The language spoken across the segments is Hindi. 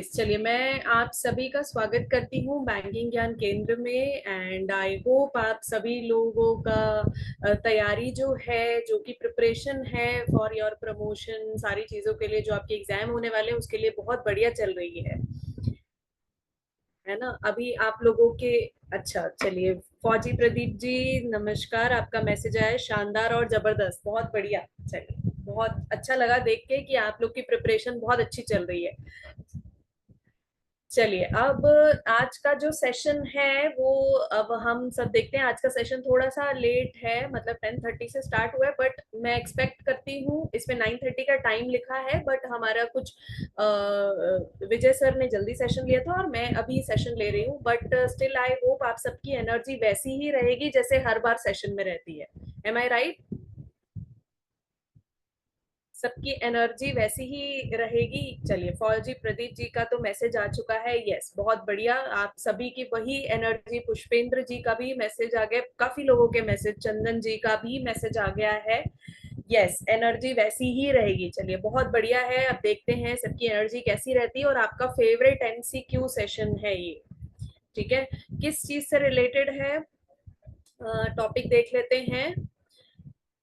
चलिए मैं आप सभी का स्वागत करती हूँ बैंकिंग ज्ञान केंद्र में। एंड आई होप आप सभी लोगों का तैयारी जो है, जो कि प्रिपरेशन है फॉर योर प्रमोशन, सारी चीजों के लिए जो आपके एग्जाम होने वाले हैं उसके लिए बहुत बढ़िया चल रही है ना। अभी आप लोगों के अच्छा चलिए, फौजी प्रदीप जी नमस्कार, आपका मैसेज आया है, शानदार और जबरदस्त, बहुत बढ़िया। चलिए, बहुत अच्छा लगा देख के कि आप लोग की प्रिपरेशन बहुत अच्छी चल रही है। चलिए, अब आज का जो सेशन है वो अब हम सब देखते हैं। आज का सेशन थोड़ा सा लेट है, मतलब 10:30 से स्टार्ट हुआ है, बट मैं एक्सपेक्ट करती हूँ, इसमें 9:30 का टाइम लिखा है, बट हमारा कुछ विजय सर ने जल्दी सेशन लिया था और मैं अभी सेशन ले रही हूँ, बट स्टिल आई होप आप सबकी एनर्जी वैसी ही रहेगी जैसे हर बार सेशन में रहती है। एम आई राइट? सबकी एनर्जी वैसी ही रहेगी। चलिए, फौजी प्रदीप जी का तो मैसेज आ चुका है, यस बहुत बढ़िया, आप सभी की वही एनर्जी। पुष्पेंद्र जी का भी मैसेज आ गया, काफी लोगों के मैसेज, चंदन जी का भी मैसेज आ गया है, यस एनर्जी वैसी ही रहेगी। चलिए, बहुत बढ़िया है। अब देखते हैं सबकी एनर्जी कैसी रहती है और आपका फेवरेट एमसीक्यू सेशन है ये। ठीक है, किस चीज से रिलेटेड है टॉपिक देख लेते हैं।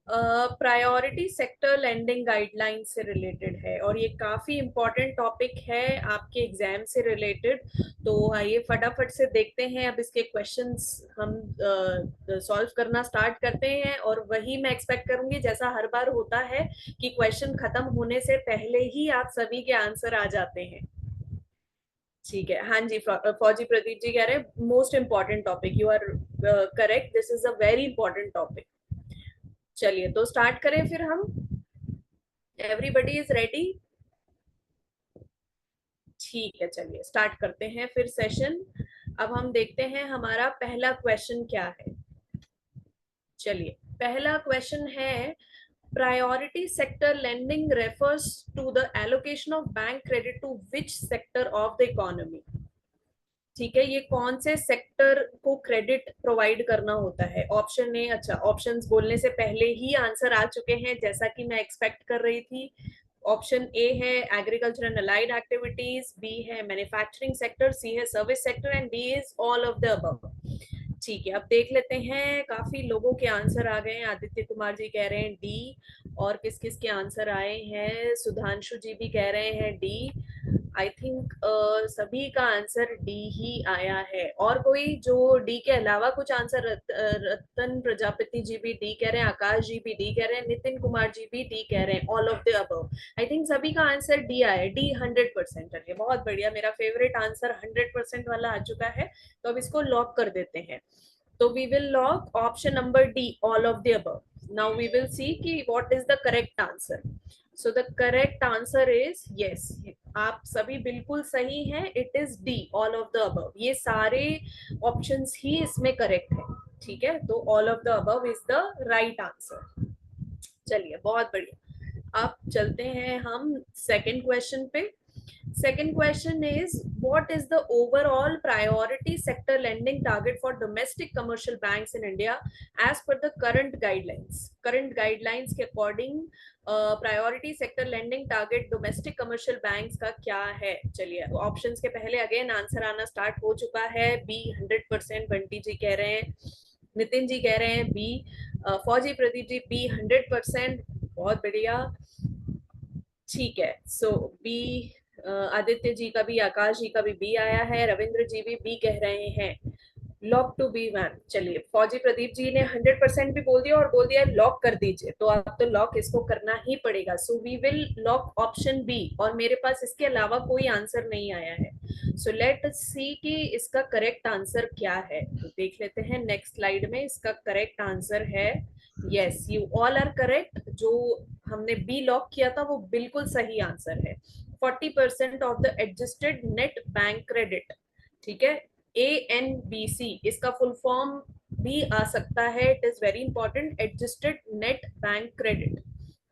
प्रायोरिटी सेक्टर लेंडिंग गाइडलाइन से रिलेटेड है और ये काफी इंपॉर्टेंट टॉपिक है आपके एग्जाम से रिलेटेड। तो आइए फटाफट से देखते हैं, अब इसके क्वेश्चंस हम सॉल्व करना स्टार्ट करते हैं। और वही मैं एक्सपेक्ट करूंगी जैसा हर बार होता है कि क्वेश्चन खत्म होने से पहले ही आप सभी के आंसर आ जाते हैं। ठीक है, हाँ जी, फौजी प्रदीप जी कह रहे हैं most important topic, you are correct, this is a very important topic. चलिए, तो स्टार्ट करें फिर हम। Everybody is ready? ठीक है, चलिए स्टार्ट करते हैं फिर सेशन। अब हम देखते हैं हमारा पहला क्वेश्चन क्या है। चलिए, पहला क्वेश्चन है, priority sector lending refers to the allocation of bank credit to which sector of the economy. ठीक है, ये कौन से सेक्टर को क्रेडिट प्रोवाइड करना होता है? ऑप्शन ए, अच्छा ऑप्शंस बोलने से पहले ही आंसर आ चुके हैं जैसा कि मैं एक्सपेक्ट कर रही थी। ऑप्शन ए है agriculture and allied activities, B है मैन्युफैक्चरिंग सेक्टर, सी है service sector and D is all of the above. ठीक है, अब देख लेते हैं, काफी लोगों के आंसर आ गए हैं। आदित्य कुमार जी कह रहे हैं डी, और किस किस के आंसर आए हैं? सुधांशु जी भी कह रहे हैं डी। आई थिंक सभी का आंसर डी ही आया है। और कोई जो डी के अलावा कुछ आंसर? रतन प्रजापति जी भी डी कह रहे हैं, आकाश जी भी डी कह रहे हैं, नितिन कुमार जी भी डी कह रहे हैं, all of the above. I think सभी का आंसर डी आया है, डी 100%। चलिए, बहुत बढ़िया, मेरा फेवरेट आंसर 100% वाला आ चुका है। तो अब इसको लॉक कर देते हैं। तो we will lock option number D, all of the above. Now we will see कि what is the correct answer. So the correct answer is yes, आप सभी बिल्कुल सही हैं, it is D, all of the above. ये सारे ऑप्शंस ही इसमें करेक्ट है। ठीक है, तो all of the above is the right answer. चलिए, बहुत बढ़िया। अब चलते हैं हम सेकंड क्वेश्चन पे। Second question is, what is the overall priority sector lending target for domestic commercial banks in India as per the current guidelines? Current guidelines के according priority sector lending target domestic commercial banks का क्या है? चलिए, options के पहले अगेन आंसर आना स्टार्ट हो चुका है। बी 100%, बंटी जी कह रहे हैं, नितिन जी कह रहे हैं बी, फौजी प्रदीप जी बी 100%, बहुत बढ़िया। ठीक है, सो बी, आदित्य जी का भी, आकाश जी का भी बी आया है, रविंद्र जी भी बी कह रहे हैं। Lock to B ma'am. चलिए, फौजी प्रदीप जी ने 100% भी बोल दिया और बोल दिया लॉक कर दीजिए, तो आप तो लॉक इसको करना ही पड़ेगा। So we will lock option B, और मेरे पास इसके अलावा कोई आंसर नहीं आया है। सो लेट सी कि इसका करेक्ट आंसर क्या है। तो देख लेते हैं नेक्स्ट स्लाइड में, इसका करेक्ट आंसर है yes, you all are correct. जो हमने बी लॉक किया था वो बिल्कुल सही आंसर है। 40% of the adjusted net bank credit. ठीक है, ANBC इसका फुल फॉर्म भी आ सकता है, it is very important, adjusted net bank credit.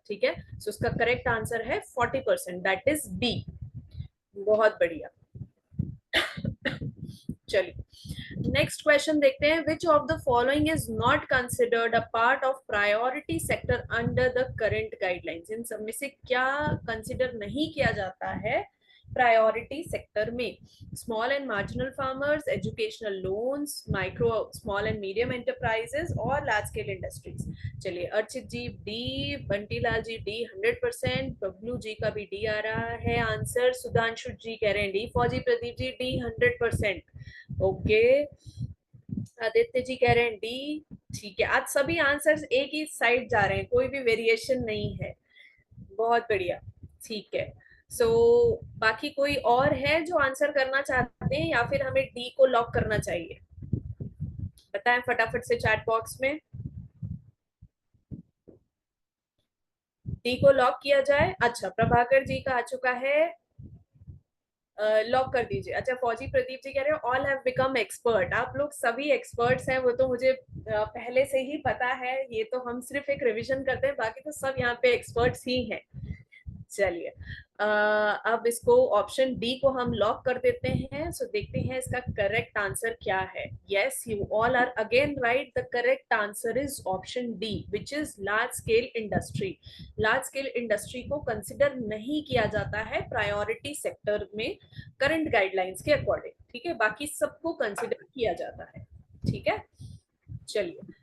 ठीक है, सो उसका करेक्ट आंसर है 40%, दैट इज बी। बहुत बढ़िया। चलिए नेक्स्ट क्वेश्चन देखते हैं. Which of the following is not considered a part of priority sector under the current guidelines. इन सब में से क्या कंसिडर नहीं किया जाता है प्रायोरिटी सेक्टर में? Small and marginal farmers, educational loans, micro small and medium enterprises और लार्ज स्केल इंडस्ट्रीज. चलिए अर्चित जी डी, बंटीलाल जी डी 100%, बबलू जी का भी डी आ रहा है आंसर, सुधांशु जी कह रहे हैं D, Fauji Pradeep ji D 100%. Okay, Aditya ji कह रहे हैं डी. ठीक है, आज सभी आंसर्स एक ही साइड जा रहे हैं, कोई भी वेरिएशन नहीं है. बहुत बढ़िया. ठीक है, सो बाकी कोई और है जो आंसर करना चाहते हैं या फिर हमें डी को लॉक करना चाहिए? बताएं फटाफट से चैट बॉक्स में. डी को लॉक किया जाए. अच्छा, प्रभाकर जी का आ चुका है, लॉक कर दीजिए. अच्छा, फौजी प्रदीप जी कह रहे हैं ऑल हैव बिकम एक्सपर्ट. आप लोग सभी एक्सपर्ट्स हैं, वो तो मुझे पहले से ही पता है. ये तो हम सिर्फ एक रिवीजन करते हैं, बाकी तो सब यहाँ पे एक्सपर्ट्स ही हैं. चलिए अब इसको ऑप्शन डी को हम लॉक कर देते हैं. सो देखते हैं इसका करेक्ट आंसर क्या है. Yes, you all are again right. The correct answer is option D, which is large scale industry. Large scale industry को कंसिडर नहीं किया जाता है प्रायोरिटी सेक्टर में करंट गाइडलाइंस के अकॉर्डिंग. ठीक है, बाकी सबको कंसिडर किया जाता है. ठीक है, चलिए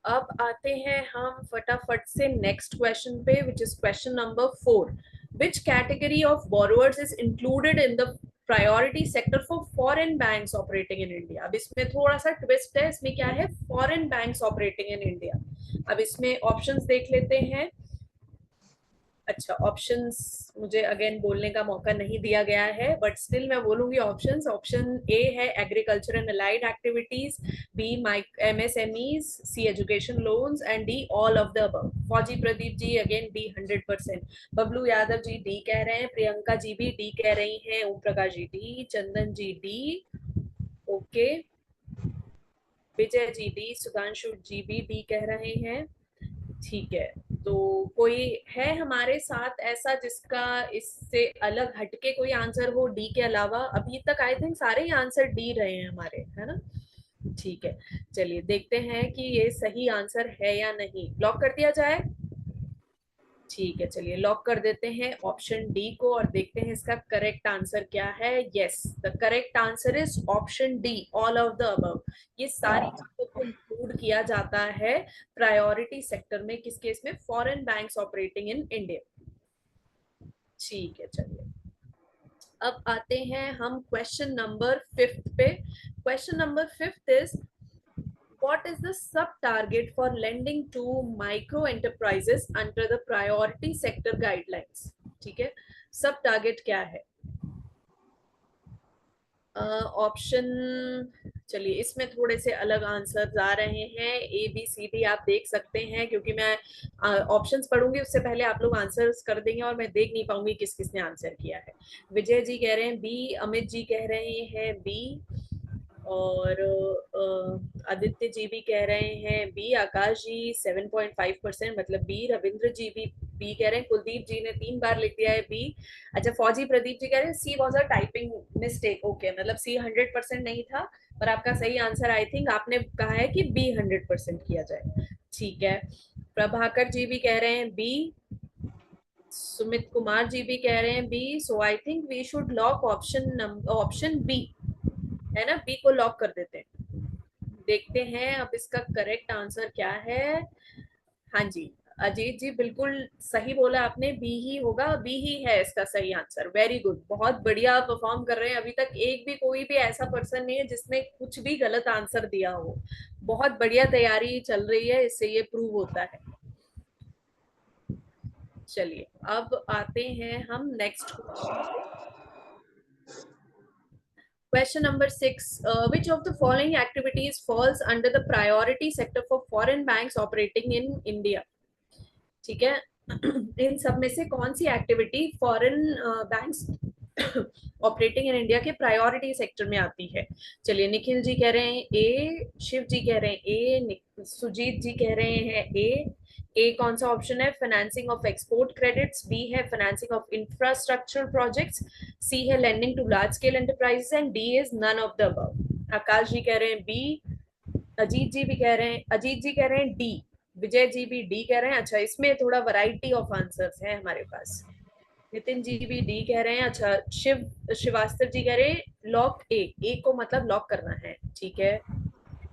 अब आते हैं हम फटाफट से नेक्स्ट क्वेश्चन पे, which is question number 4. Which category of borrowers is included in the priority sector for foreign banks operating in India? अब इसमें थोड़ा सा ट्विस्ट है. इसमें क्या है? Foreign banks operating in India. अब इसमें ऑप्शंस देख लेते हैं. अच्छा, ऑप्शंस मुझे अगेन बोलने का मौका नहीं दिया गया है, बट स्टिल मैं बोलूंगी ऑप्शंस. ऑप्शन ए है agriculture and allied activities, B MSMEs, C education loans and D all of the above. Fauji Pradeep ji again D 100%, Bablu Yadav ji D कह रहे हैं, प्रियंका जी भी डी कह रही हैं, ओम प्रकाश जी डी, चंदन G D, okay, Vijay G D, Sudhanshu जी भी डी कह रहे हैं. ठीक है, तो कोई है हमारे साथ ऐसा जिसका इससे अलग हटके कोई आंसर हो डी के अलावा? अभी तक आई थिंक सारे ही आंसर डी रहे हैं हमारे, है ना? ठीक है, चलिए देखते हैं कि ये सही आंसर है या नहीं. लॉक कर दिया जाए. ठीक है, चलिए लॉक कर देते हैं ऑप्शन डी को और देखते हैं इसका करेक्ट आंसर क्या है. Yes, the correct answer is option D, all of the above. ये सारी चीजों को इंक्लूड किया जाता है प्रायोरिटी सेक्टर में. किस केस में? Foreign banks operating in India. ठीक है, चलिए अब आते हैं हम क्वेश्चन नंबर 5 पे. Question number 5 is what is the sub target for lending to micro enterprises under the priority sector guidelines? ठीक है, सब टारगेट क्या है? ऑप्शन चलिए इसमें थोड़े से अलग आंसर्स आ रहे हैं. ए बी सी डी आप देख सकते हैं, क्योंकि मैं ऑप्शंस पढ़ूंगी उससे पहले आप लोग आंसर्स कर देंगे और मैं देख नहीं पाऊंगी किस किसने आंसर किया है. विजय जी कह रहे हैं बी, अमित जी कह रहे हैं बी, और आदित्य जी भी कह रहे हैं बी, आकाश जी 7.5% मतलब बी, रविंद्र जी भी बी कह रहे हैं, कुलदीप जी ने 3 बार लिख दिया है बी. अच्छा, फौजी प्रदीप जी कह रहे हैं C was a typing mistake. Okay, मतलब सी 100% नहीं था, पर आपका सही आंसर आई थिंक आपने कहा है कि बी 100% किया जाए. ठीक है, प्रभाकर जी भी कह रहे हैं बी, सुमित कुमार जी भी कह रहे हैं B. So I think we should lock option B, है ना? बी को लॉक कर देते हैं. देखते हैं अब इसका करेक्ट आंसर क्या है. हाँ जी, अजीत जी बिल्कुल सही बोला आपने, बी ही होगा. बी ही है इसका सही आंसर. वेरी गुड, बहुत बढ़िया परफॉर्म कर रहे हैं. अभी तक एक भी कोई भी ऐसा पर्सन नहीं है जिसने कुछ भी गलत आंसर दिया हो. बहुत बढ़िया तैयारी चल रही है, इससे ये प्रूव होता है. चलिए अब आते हैं हम next question. Question number 6. Which of the following activities falls under the priority sector for foreign banks operating in India? ठीक है, इन सब में से कौन सी activity foreign banks operating in India के प्रायोरिटी सेक्टर में आती है? चलिए, निखिल जी कह रहे हैं ए, शिव जी कह रहे हैं ए, सुजीत जी कह रहे हैं ए कौन सा ऑप्शन है? Financing of export credits. B है financing of infrastructure projects. C है lending to large scale enterprises and D is none of the above. Akash ji कह रहे हैं बी, अजीत जी भी कह रहे हैं, अजीत जी कह रहे हैं डी, विजय जी भी डी कह रहे हैं। अच्छा, इसमें थोड़ा वैरायटी ऑफ आंसर्स है हमारे पास। नितिन जी भी डी कह रहे हैं। अच्छा, श्रीवास्तव जी कह रहे हैं लॉक ए को मतलब लॉक करना है, ठीक है।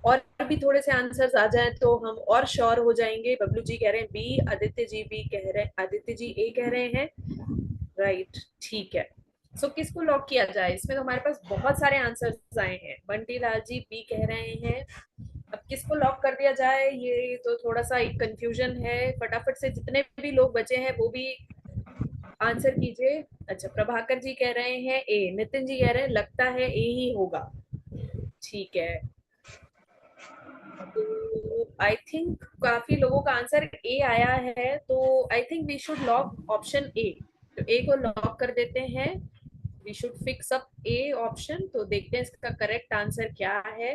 और भी थोड़े से आंसर्स आ जाएं तो हम और श्योर हो जाएंगे। बबलू जी कह रहे हैं बी, आदित्य जी भी कह रहे हैं, आदित्य जी ए कह रहे हैं, राइट, ठीक है। सो किसको लॉक किया जाए? इसमें तो हमारे पास बहुत सारे आंसर्स आए हैं। बंटी लाल जी बी कह रहे हैं। अब किसको लॉक कर दिया जाए, ये तो थोड़ा सा एक कंफ्यूजन है। फटाफट से जितने भी लोग बचे हैं वो भी आंसर कीजिए। अच्छा, प्रभाकर जी कह रहे हैं ए, नितिन जी कह रहे हैं लगता है ए ही होगा, ठीक है। तो आई थिंक काफी लोगों का आंसर ए आया है, तो I think we should lock option A. तो ए को लॉक कर देते हैं। We should fix up A option. तो देखते हैं इसका करेक्ट आंसर क्या है।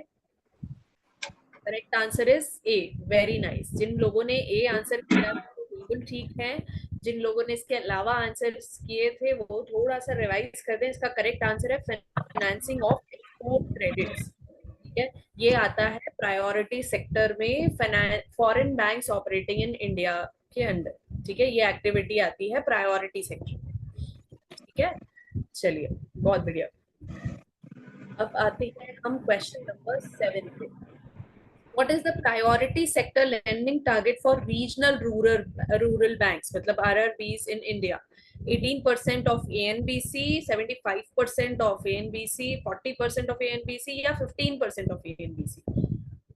Correct answer is A, very nice. जिन लोगों ने ए आंसर किया वो बिल्कुल ठीक है। जिन लोगों ने इसके अलावा आंसर किए थे वो थोड़ा सा रिवाइज कर दें। इसका करेक्ट आंसर है फाइनेंसिंग ऑफ एक्सपोर्ट क्रेडिट्स, ठीक है। ये आता है प्रायोरिटी सेक्टर में, foreign banks operating in India के अंडर, ठीक है। ये एक्टिविटी आती है प्रायोरिटी सेक्टर में, ठीक है। चलिए, बहुत बढ़िया। अब आते हैं हम क्वेश्चन नंबर 7 पे। What is the priority sector lending target for regional rural banks, मतलब RRBs in India? 18% of ANBC, 75% of ANBC, 40% of ANBC या 15% of ANBC?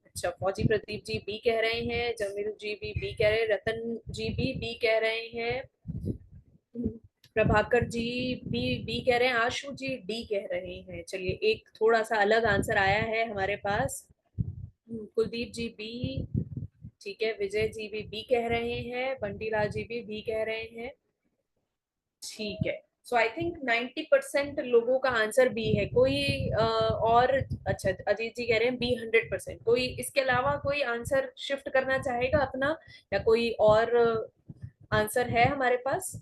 अच्छा, फौजी प्रदीप जी बी कह रहे हैं, जमील जी भी बी कह रहे हैं, रतन जी भी बी कह रहे हैं, प्रभाकर जी बी बी कह रहे हैं, आशु जी डी कह रहे हैं। चलिए, एक थोड़ा सा अलग आंसर आया है हमारे पास। कुलदीप जी बी, ठीक है। विजय जी भी बी कह रहे हैं, बंटीलाल जी भी बी कह रहे हैं, ठीक है। सो आई थिंक 90% लोगों का आंसर बी है। कोई और? अच्छा, अजीत जी कह रहे हैं बी 100%। कोई इसके अलावा कोई आंसर शिफ्ट करना चाहेगा अपना, या कोई और आंसर है हमारे पास?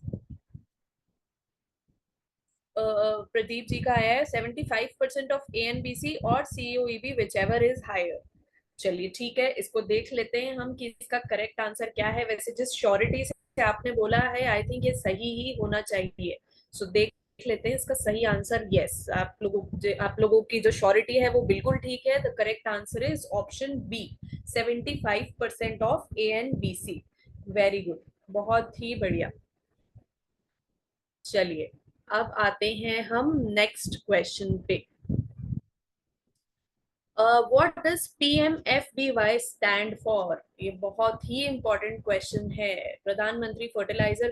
प्रदीप जी का है 75% ऑफ ANBC और COEB whichever is higher. चलिए, ठीक है, इसको देख लेते हैं हम कि इसका करेक्ट आंसर क्या है। वैसे जिस श्योरिटी से आपने बोला है आई थिंक ये सही ही होना चाहिए। सो देख लेते हैं इसका सही आंसर। यस, आप लोगों की जो श्योरिटी है वो बिल्कुल ठीक है। The correct answer is option B, 75% of ANBC। Very good, बहुत ही बढ़िया। चलिए, अब आते हैं हम नेक्स्ट क्वेश्चन पे। What does PMFBY stand for? ये बहुत ही इंपॉर्टेंट क्वेश्चन है। प्रधानमंत्री फर्टिलाइजर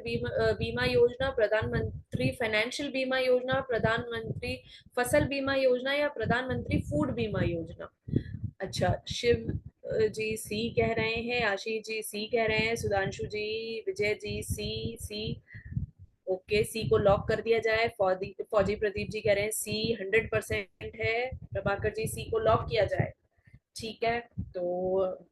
बीमा योजना, प्रधानमंत्री फाइनेंशियल बीमा योजना, प्रधानमंत्री फसल बीमा योजना या प्रधानमंत्री फूड बीमा योजना? अच्छा, शिव जी सी कह रहे हैं, आशीष जी सी कह रहे हैं, सुधांशु जी, विजय जी सी सी। ओके, सी को लॉक कर दिया जाए। फौजी प्रदीप जी कह रहे हैं सी 100% है। प्रभाकर जी सी को लॉक किया जाए, ठीक है। तो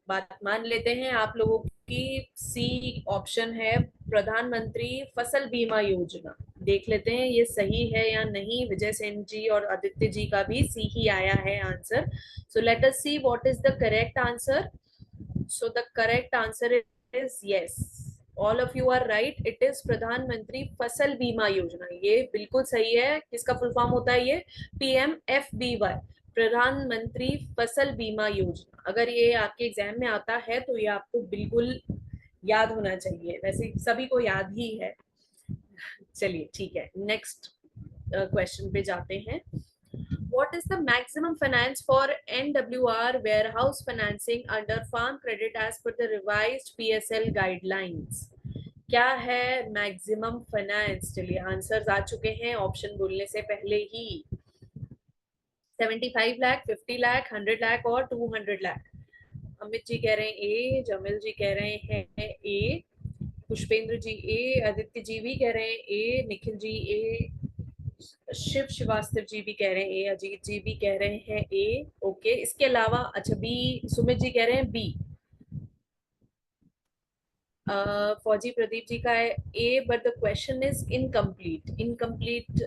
बात मान लेते हैं आप लोगों की, सी ऑप्शन है प्रधानमंत्री फसल बीमा योजना। देख लेते हैं ये सही है या नहीं। विजय सेन जी और आदित्य जी का भी सी ही आया है answer. So let us see what is the correct answer. So the correct answer is yes. All of you are right. It is प्रधानमंत्री फसल बीमा योजना। ये बिल्कुल सही है। किसका फुल फॉर्म होता है ये? PMFBY, प्रधानमंत्री फसल बीमा योजना। अगर ये आपके एग्जाम में आता है तो ये आपको बिल्कुल याद होना चाहिए। वैसे सभी को याद ही है। चलिए, ठीक है, नेक्स्ट क्वेश्चन पे जाते हैं। What is the maximum finance for NWR warehouse financing under farm credit as per the revised PSL guidelines? क्या है मैक्सिमम फाइनेंस? चलिए, आंसर्स आ चुके हैं ऑप्शन बोलने से पहले ही। 75 लाख, 50 लाख, 100 लाख और 200 लाख। अमित जी कह रहे हैं ए, जमील जी कह रहे हैं ए, पुष्पेंद्र जी ए, आदित्य जी भी कह रहे हैं ए, निखिल जी ए, श्रीवास्तव जी भी कह रहे हैं ए, अजीत जी भी कह रहे हैं ए। ओके, इसके अलावा अच्छा बी, सुमित जी कह रहे हैं बी। फौजी प्रदीप जी का है A, but the question is incomplete. Incomplete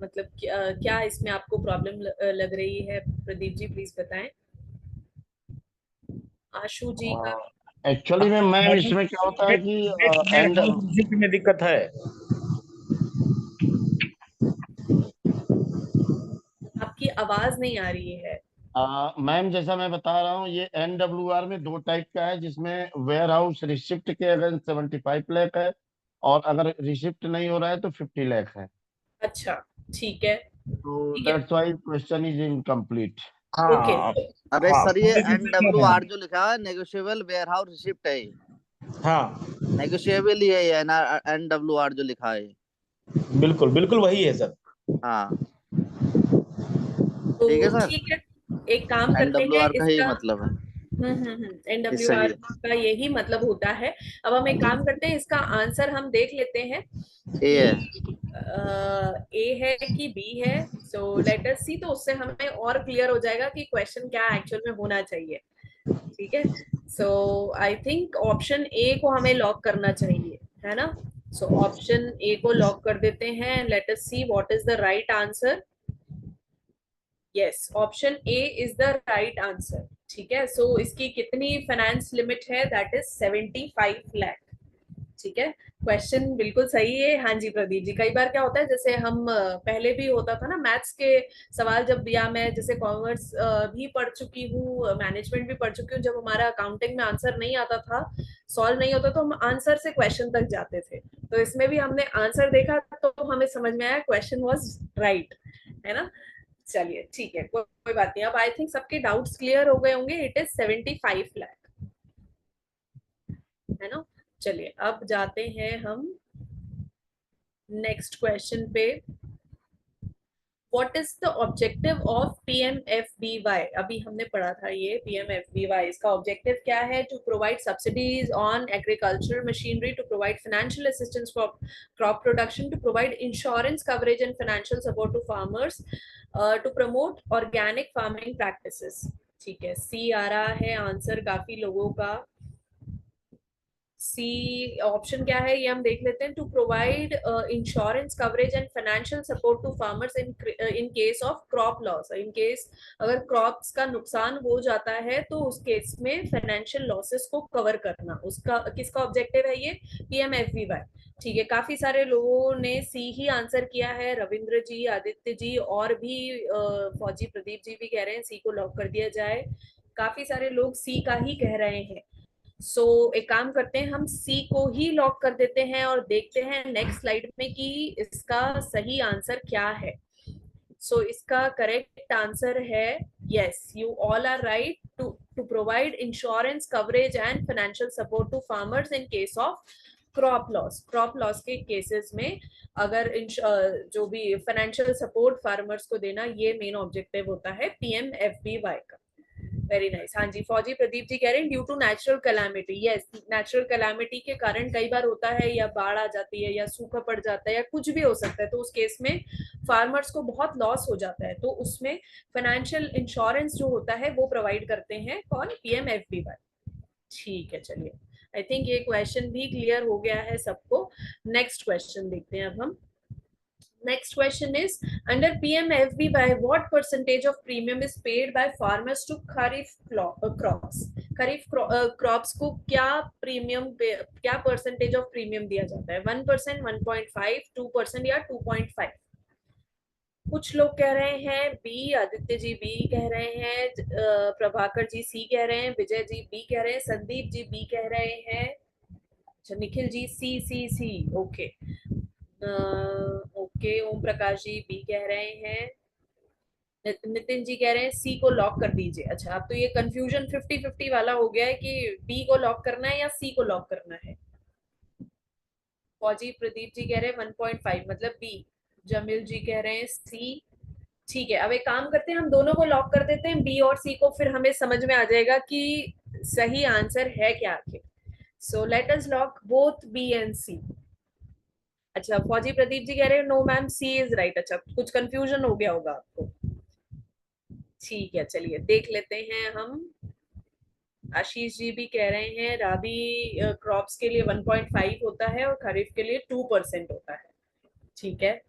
मतलब क्या इसमें आपको प्रॉब्लम लग रही है? प्रदीप जी प्लीज बताएं। आशु जी का एक्चुअली में मैम इसमें क्या होता है कि एंड में दिक्कत है। आपकी आवाज नहीं आ रही है। मैम जैसा मैं बता रहा हूँ, ये NWR में दो टाइप का है, जिसमें वेयर हाउस रिसिप्ट के अगर 75 लाख है, और अगर रिसिप्ट नहीं हो रहा है तो 50 लाख है। अच्छा, ठीक है, तो ठीक है, that's why question is incomplete. Okay. हाँ अरे हाँ, सर, ये हाँ NWR जो लिखा है नेगोशिएबल वेयर हाउस रिसिप्ट है, हाँ, नेगोशिएबल ही है ये NWR जो लिखा है। बिल्कुल बिल्कुल वही है सर। हाँ ठीक है तो सर, ठीक है, एक काम करते हैं NWR का ही इसका। मतलब है, एनडब्ल्यू इससे आर ही का यही मतलब होता है। अब हम एक काम करते हैं, इसका आंसर हम देख लेते हैं ये कि है। ए है कि बी है। सो लेट अस सी, तो उससे हमें और क्लियर हो जाएगा कि क्वेश्चन क्या एक्चुअल में होना चाहिए। ठीक है, सो आई थिंक ऑप्शन ए को हमें लॉक करना चाहिए, है ना? सो ऑप्शन ए को लॉक कर देते हैं। Let us see what is the right answer. Yes, option A is the right answer. ठीक है, सो इसकी कितनी फाइनेंस लिमिट है? That is 75 lakh. ठीक है, क्वेश्चन बिल्कुल सही है। हाँ जी प्रदीप जी, कई बार क्या होता है, जैसे हम पहले भी होता था ना मैथ्स के सवाल, जब या मैं जैसे कॉमर्स भी पढ़ चुकी हूँ, मैनेजमेंट भी पढ़ चुकी हूँ, जब हमारा अकाउंटिंग में आंसर नहीं आता था, सॉल्व नहीं होता, तो हम आंसर से क्वेश्चन तक जाते थे। तो इसमें भी हमने आंसर देखा तो हमें समझ में आया क्वेश्चन वाज राइट, है ना? चलिए ठीक है, कोई बात नहीं। अब आई थिंक सबके डाउट्स क्लियर हो गए होंगे। इट इज 75 लाख, है ना? चलिए अब जाते हैं हम नेक्स्ट क्वेश्चन पे। What is the objective of PMFBY? अभी हमने पढ़ा था ये PMFBY, इसका ऑब्जेक्टिव क्या है? To provide subsidies on agricultural machinery, to provide financial assistance for crop production, to provide insurance coverage and financial support to farmers, to promote organic farming practices. ठीक है, सी आ रहा है आंसर काफी लोगों का। सी ऑप्शन क्या है ये हम देख लेते हैं। To provide insurance coverage and financial support to farmers in case of crop loss. In case अगर क्रॉप्स का नुकसान हो जाता है तो उस केस में फाइनेंशियल लॉसेस को कवर करना, उसका किसका ऑब्जेक्टिव है? ये PMFBY। ठीक है, काफी सारे लोगों ने सी ही आंसर किया है। रविंद्र जी, आदित्य जी और भी फौजी प्रदीप जी भी कह रहे हैं सी को लॉक कर दिया जाए। काफी सारे लोग सी का ही कह रहे हैं। एक काम करते हैं, हम सी को ही लॉक कर देते हैं और देखते हैं नेक्स्ट स्लाइड में कि इसका सही आंसर क्या है। इसका करेक्ट आंसर है yes, you all are right, to provide insurance coverage and financial support to farmers in case of crop loss. Crop loss के केसेस में अगर जो भी फाइनेंशियल सपोर्ट फार्मर्स को देना, ये मेन ऑब्जेक्टिव होता है PMFBY का। Very nice. हाँ जी, फौजी प्रदीप जी कह रहे हैं due to natural calamity. Yes, natural calamity के कारण कई बार होता है, या बाढ़ आ जाती है, या सूखा पड़ जाता है, या कुछ भी हो सकता है, तो उस केस में फार्मर्स को बहुत लॉस हो जाता है, तो उसमें फाइनेंशियल इंश्योरेंस जो होता है वो प्रोवाइड करते हैं कौन? PMFBY। ठीक है, चलिए आई थिंक ये क्वेश्चन भी क्लियर हो गया है सबको। नेक्स्ट क्वेश्चन देखते हैं अब हम। Next question is, under PMFBY, what percentage of premium is paid by farmers to Kharif crops? Kharif crops को क्या प्रीमियम, क्या परसेंटेज ऑफ प्रीमियम दिया जाता है? 1%, 1.5, 2% या 2.5? कुछ लोग कह रहे हैं बी, आदित्य जी बी कह रहे हैं, प्रभाकर जी सी कह रहे हैं, विजय जी बी कह रहे हैं, संदीप जी बी कह रहे हैं, अच्छा निखिल जी सी C C. Okay, okay, Om Prakash G B कह रहे हैं, नितिन जी कह रहे हैं सी को लॉक कर दीजिए। अच्छा, अब तो ये कंफ्यूजन 50-50 वाला हो गया है कि बी को लॉक करना है या सी को लॉक करना है। फौजी प्रदीप जी कह रहे हैं 1.5 मतलब बी, जमील जी कह रहे हैं सी। ठीक है, अब एक काम करते हैं, हम दोनों को लॉक कर देते हैं, बी और सी को, फिर हमें समझ में आ जाएगा कि सही आंसर है क्या आखिर। So let us lock both B and C. अच्छा, फौजी प्रदीप जी कह रहे हैं no ma'am C is right. अच्छा, कुछ कंफ्यूजन हो गया होगा आपको। ठीक है, चलिए देख लेते हैं हम। आशीष जी भी कह रहे हैं राबी क्रॉप्स के लिए 1.5 होता है और खरीफ के लिए 2% होता है। ठीक है,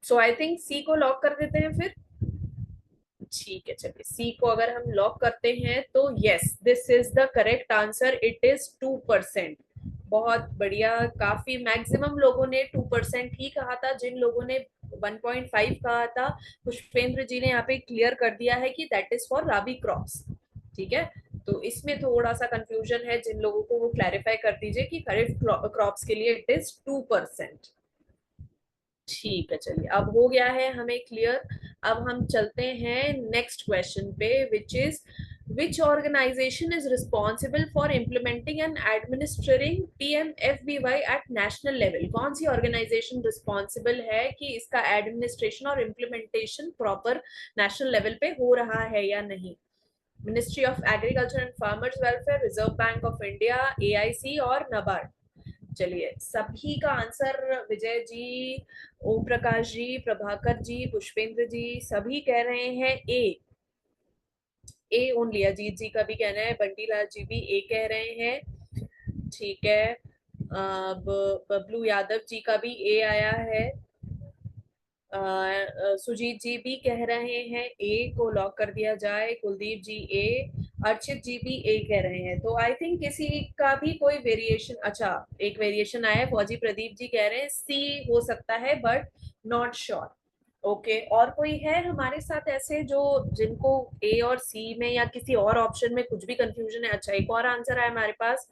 सो आई थिंक सी को लॉक कर देते हैं फिर। ठीक है, चलिए सी को अगर हम लॉक करते हैं तो yes, this is the correct answer, it is 2%। बहुत बढ़िया, काफी मैक्सिमम लोगों ने 2% ही कहा था। जिन लोगों ने 1.5 कहा था, पुष्पेंद्र जी ने यहाँ पे क्लियर कर दिया है कि that is for rabi crops. ठीक है, तो इसमें थोड़ा सा कंफ्यूजन है, जिन लोगों को वो क्लैरिफाई कर दीजिए कि खरीफ क्रॉप्स के लिए इट इज 2%। ठीक है, चलिए अब हो गया है हमें क्लियर। अब हम चलते हैं नेक्स्ट क्वेश्चन पे, which is which organization is responsible for implementing and administering PMFBY at national level? कौन सी organization responsible है कि इसका administration और implementation proper national level पे हो रहा है या नहीं? Ministry of Agriculture and Farmers Welfare, Reserve Bank of India, AIC और NABARD? चलिए सभी का आंसर विजय जी, ओम प्रकाश जी, प्रभाकर जी, पुष्पेंद्र जी सभी कह रहे हैं ए ओनली। अजीत जी का भी कहना है, बंटी लाल जी भी ए कह रहे हैं। ठीक है, अब बबलू यादव जी का भी ए आया है। सुजीत जी भी कह रहे हैं ए को लॉक कर दिया जाए। कुलदीप जी ए, अर्चित जी भी ए कह रहे हैं। तो आई थिंक किसी का भी कोई वेरिएशन, अच्छा एक वेरिएशन आया है, फौजी प्रदीप जी कह रहे हैं सी हो सकता है बट नॉट श्योर। ओके, और कोई है हमारे साथ ऐसे जो जिनको ए और सी में या किसी और ऑप्शन में कुछ भी कंफ्यूजन है? अच्छा, एक और आंसर है हमारे पास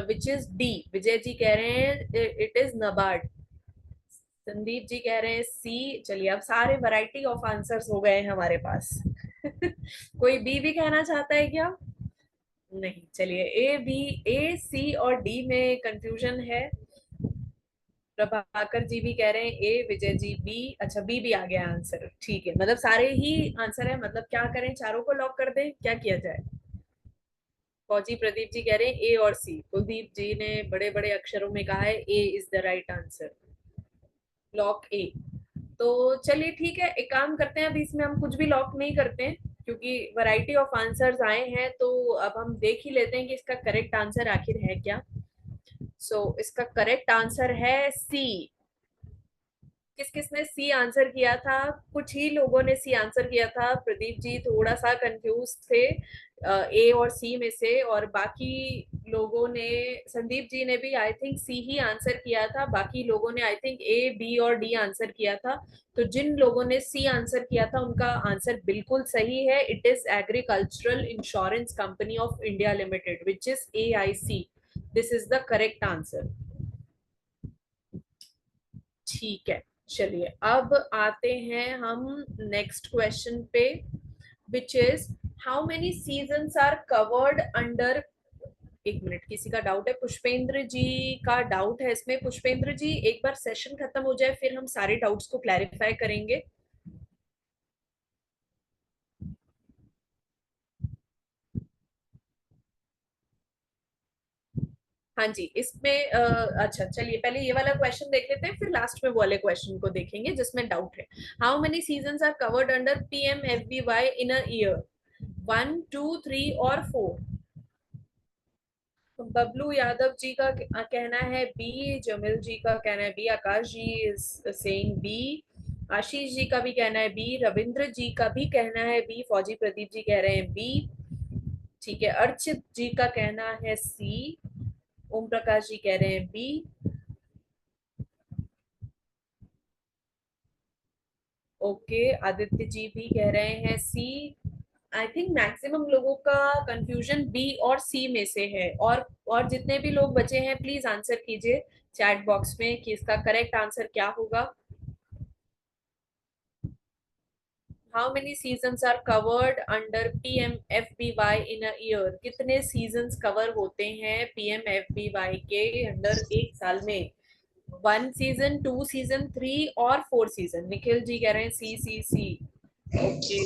which is D. Vijay ji कह रहे हैं इट इज नबार्ड। संदीप जी कह रहे हैं सी। चलिए अब सारे वैरायटी ऑफ आंसर्स हो गए हैं हमारे पास। कोई बी भी कहना चाहता है क्या? नहीं, चलिए ए बी, ए सी और डी में कंफ्यूजन है। प्रभाकर जी भी कह रहे हैं ए, विजय जी बी। अच्छा, बी भी आ गया आंसर। ठीक है, मतलब सारे ही आंसर है। मतलब क्या करें, चारों को लॉक कर दें, क्या किया जाए? फौजी प्रदीप जी कह रहे हैं ए और सी। कुलदीप जी ने बड़े बड़े अक्षरों में कहा है A is the right answer, lock A. तो चलिए ठीक है, एक काम करते हैं, अभी इसमें हम कुछ भी लॉक नहीं करते हैं क्योंकि वैरायटी ऑफ आंसर्स आए हैं। तो अब हम देख ही लेते हैं कि इसका करेक्ट आंसर आखिर है क्या। इसका करेक्ट आंसर है सी। किस किसने सी आंसर किया था? कुछ ही लोगों ने सी आंसर किया था। प्रदीप जी थोड़ा सा कंफ्यूज थे ए और सी में से, और बाकी लोगों ने, संदीप जी ने भी I think C he answer किया था। बाकी लोगों ने आई थिंक ए, बी और डी आंसर किया था। तो जिन लोगों ने सी आंसर किया था उनका आंसर बिल्कुल सही है। It is agricultural insurance company of India limited which is AIC। This is the correct answer. ठीक है, चलिए अब आते हैं हम नेक्स्ट क्वेश्चन पे, which is how many seasons are covered under. एक मिनट, किसी का डाउट है? पुष्पेंद्र जी का डाउट है इसमें। पुष्पेंद्र जी एक बार सेशन खत्म हो जाए फिर हम सारे डाउट्स को क्लैरिफाई करेंगे। हाँ जी, इसमें अच्छा चलिए पहले ये वाला क्वेश्चन देख लेते हैं, फिर लास्ट में वो वाले क्वेश्चन को देखेंगे जिसमें डाउट है। How many seasons are covered under PMFBY in a year? 1, 2, 3 और 4? बबलू यादव जी का कहना है बी, जमील जी का कहना है B, Akash ji is saying B, Ashish ji का भी कहना है बी, रविंद्र जी का भी कहना है बी, फौजी प्रदीप जी कह रहे हैं बी। ठीक है, अर्चित जी का कहना है सी, ओम प्रकाश जी कह रहे हैं बी। ओके, आदित्य जी भी कह रहे हैं सी। आई थिंक मैक्सिमम लोगों का कंफ्यूजन बी और सी में से है। और जितने भी लोग बचे हैं प्लीज आंसर कीजिए चैट बॉक्स में कि इसका करेक्ट आंसर क्या होगा। How many seasons are covered under PMFBY in a year? कितने सीजन्स कवर होते हैं PMFBY के अंडर एक साल में? 1 सीजन, 2 सीजन, 3 और 4 सीजन। निखिल जी कह रहे हैं C C C. Okay,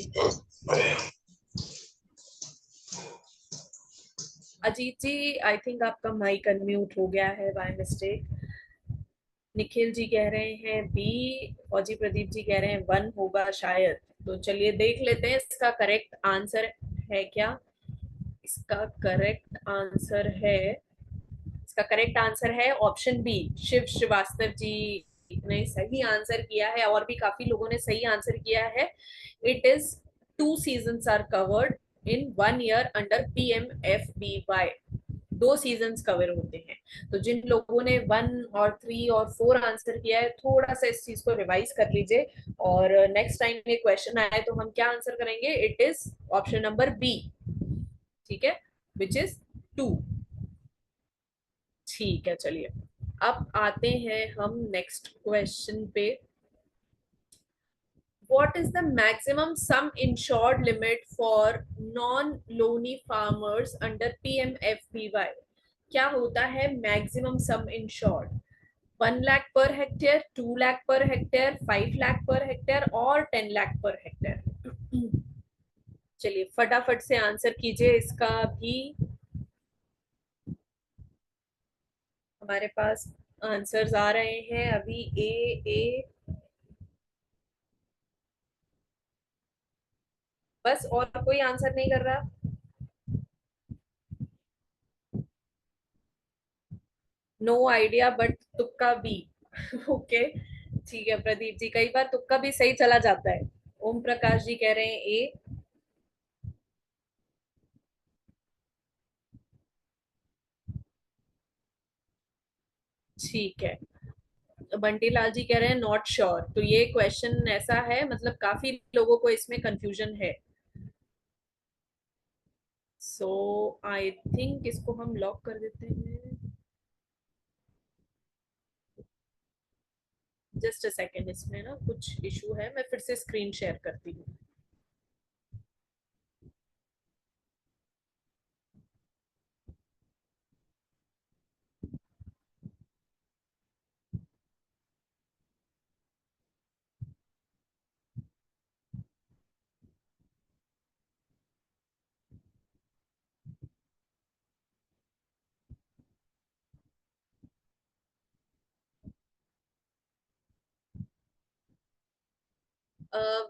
Ajit ji I think आपका माइक अनम्यूट हो गया है बाय मिस्टेक। निखिल जी कह रहे हैं बी, फौजी प्रदीप जी कह रहे हैं 1 होगा शायद। तो चलिए देख लेते हैं इसका करेक्ट आंसर है क्या। इसका करेक्ट आंसर है ऑप्शन बी, शिव श्रीवास्तव जी ने सही आंसर किया है, और भी काफी लोगों ने सही आंसर किया है। It is 2 seasons are covered in 1 year under PMFBY। 2 seasons cover होते हैं। तो जिन लोगों ने 1 और 3 और 4 आंसर किया है, थोड़ा सा इस चीज को रिवाइज कर लीजिए, और नेक्स्ट टाइम ये क्वेश्चन आए तो हम क्या आंसर करेंगे? It is option number B, ठीक है, विच इज 2। ठीक है, चलिए अब आते हैं हम नेक्स्ट क्वेश्चन पे। What is the maximum sum insured limit for non-loany farmers under PMFBY? क्या होता है मैक्सिमम सम insured? 1 lakh per hectare, 2 lakh per hectare, 5 lakh per hectare और 10 लाख पर हेक्टेयर? चलिए फटाफट से आंसर कीजिए इसका भी। हमारे पास आंसर्स आ रहे हैं अभी। ए बस, और कोई आंसर नहीं कर रहा? नो आइडिया बट तुक्का बी। ओके, ठीक है प्रदीप जी, कई बार तुक्का भी सही चला जाता है। ओम प्रकाश जी कह रहे हैं ए। ठीक है, बंटी लाल जी कह रहे हैं नॉट श्योर। तो ये क्वेश्चन ऐसा है, मतलब काफी लोगों को इसमें कंफ्यूजन है। सो आई थिंक इसको हम लॉक कर देते हैं। जस्ट अ सेकेंड, इसमें ना कुछ इशू है, मैं फिर से स्क्रीन शेयर करती हूँ।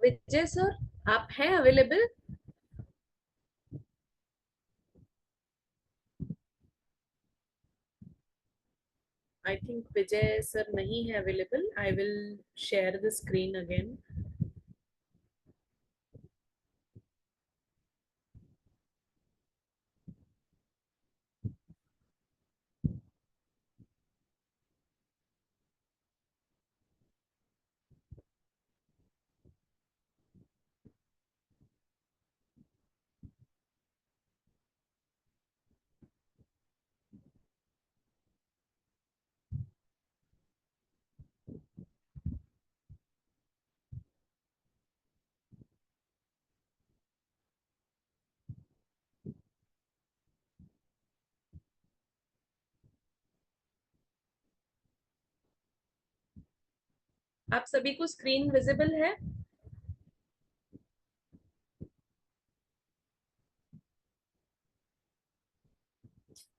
विजय सर, आप हैं available? I think Vijay sir नहीं है available. I will share the screen again. आप सभी को स्क्रीन विजिबल है?